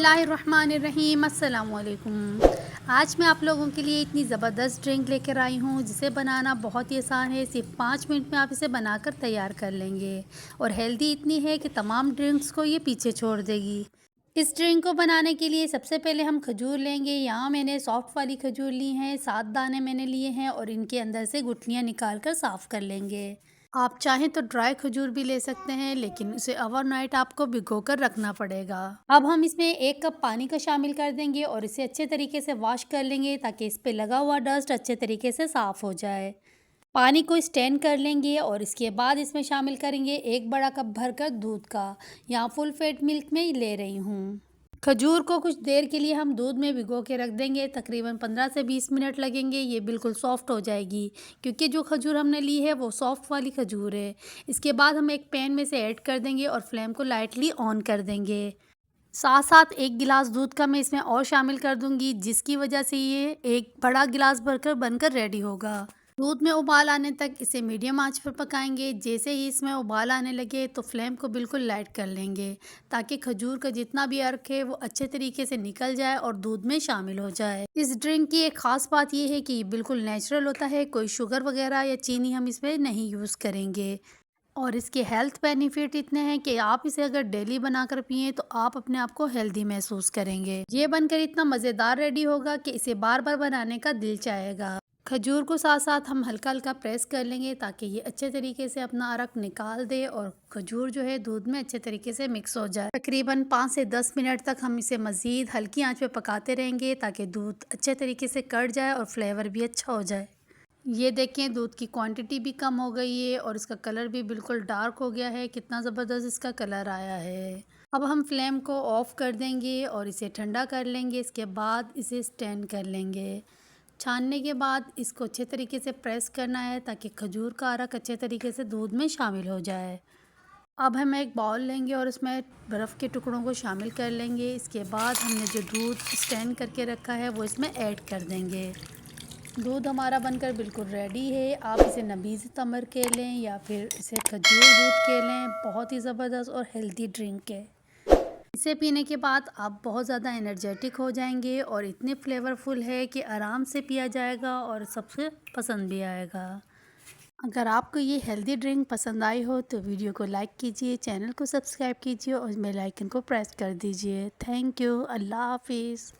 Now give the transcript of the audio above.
बिस्मिल्लाहिर्रहमानिर्रहीम अस्सलामुअलैकुम। आज मैं आप लोगों के लिए इतनी ज़बरदस्त ड्रिंक लेकर आई हूँ जिसे बनाना बहुत ही आसान है। सिर्फ 5 मिनट में आप इसे बनाकर तैयार कर लेंगे और हेल्दी इतनी है कि तमाम ड्रिंक्स को ये पीछे छोड़ देगी। इस ड्रिंक को बनाने के लिए सबसे पहले हम खजूर लेंगे। यहाँ मैंने सॉफ्ट वाली खजूर ली हैं, 7 दाने मैंने लिए हैं और इनके अंदर से गुठलियाँ निकाल कर साफ़ कर लेंगे। आप चाहें तो ड्राई खजूर भी ले सकते हैं, लेकिन उसे ओवरनाइट आपको भिगोकर रखना पड़ेगा। अब हम इसमें 1 कप पानी का शामिल कर देंगे और इसे अच्छे तरीके से वॉश कर लेंगे ताकि इस पे लगा हुआ डस्ट अच्छे तरीके से साफ़ हो जाए। पानी को स्ट्रेन कर लेंगे और इसके बाद इसमें शामिल करेंगे 1 बड़ा कप भरकर दूध का। यहाँ फुल फैट मिल्क में ले रही हूँ। खजूर को कुछ देर के लिए हम दूध में भिगो के रख देंगे, तकरीबन 15 से 20 मिनट लगेंगे। ये बिल्कुल सॉफ्ट हो जाएगी क्योंकि जो खजूर हमने ली है वो सॉफ्ट वाली खजूर है। इसके बाद हम एक पैन में से ऐड कर देंगे और फ्लेम को लाइटली ऑन कर देंगे। साथ साथ 1 गिलास दूध का मैं इसमें और शामिल कर दूंगी, जिसकी वजह से ये एक बड़ा गिलास भरकर बनकर रेडी होगा। दूध में उबाल आने तक इसे मीडियम आंच पर पकाएंगे। जैसे ही इसमें उबाल आने लगे तो फ्लेम को बिल्कुल लाइट कर लेंगे ताकि खजूर का जितना भी अर्क है वो अच्छे तरीके से निकल जाए और दूध में शामिल हो जाए। इस ड्रिंक की एक ख़ास बात यह है कि ये बिल्कुल नेचुरल होता है, कोई शुगर वगैरह या चीनी हम इसमें नहीं यूज़ करेंगे। और इसके हेल्थ बेनिफिट इतने हैं कि आप इसे अगर डेली बनाकर पिएं तो आप अपने आप को हेल्दी महसूस करेंगे। ये बनकर इतना मज़ेदार रेडी होगा कि इसे बार बार बनाने का दिल चाहेगा। खजूर को साथ साथ हम हल्का हल्का प्रेस कर लेंगे ताकि ये अच्छे तरीके से अपना अरक निकाल दे और खजूर जो है दूध में अच्छे तरीके से मिक्स हो जाए। तकरीबन 5 से 10 मिनट तक हम इसे मज़ीद हल्की आंच पे पकाते रहेंगे ताकि दूध अच्छे तरीके से कट जाए और फ्लेवर भी अच्छा हो जाए। ये देखें, दूध की क्वांटिटी भी कम हो गई है और इसका कलर भी बिल्कुल डार्क हो गया है। कितना ज़बरदस्त इसका कलर आया है। अब हम फ्लेम को ऑफ़ कर देंगे और इसे ठंडा कर लेंगे। इसके बाद इसे स्टैंड कर लेंगे। छानने के बाद इसको अच्छे तरीके से प्रेस करना है ताकि खजूर का अरक अच्छे तरीके से दूध में शामिल हो जाए। अब हम एक बाउल लेंगे और इसमें बर्फ़ के टुकड़ों को शामिल कर लेंगे। इसके बाद हमने जो दूध स्टैंड करके रखा है वो इसमें ऐड कर देंगे। दूध हमारा बनकर बिल्कुल रेडी है। आप इसे नबीज़ तमर के लें या फिर इसे खजूर दूध के लें। बहुत ही ज़बरदस्त और हेल्दी ड्रिंक है। इसे पीने के बाद आप बहुत ज़्यादा एनर्जेटिक हो जाएंगे और इतने फ्लेवरफुल है कि आराम से पिया जाएगा और सबसे पसंद भी आएगा। अगर आपको ये हेल्दी ड्रिंक पसंद आई हो तो वीडियो को लाइक कीजिए, चैनल को सब्सक्राइब कीजिए और बेल आइकन को प्रेस कर दीजिए। Thank you. अल्लाह हाफिज़।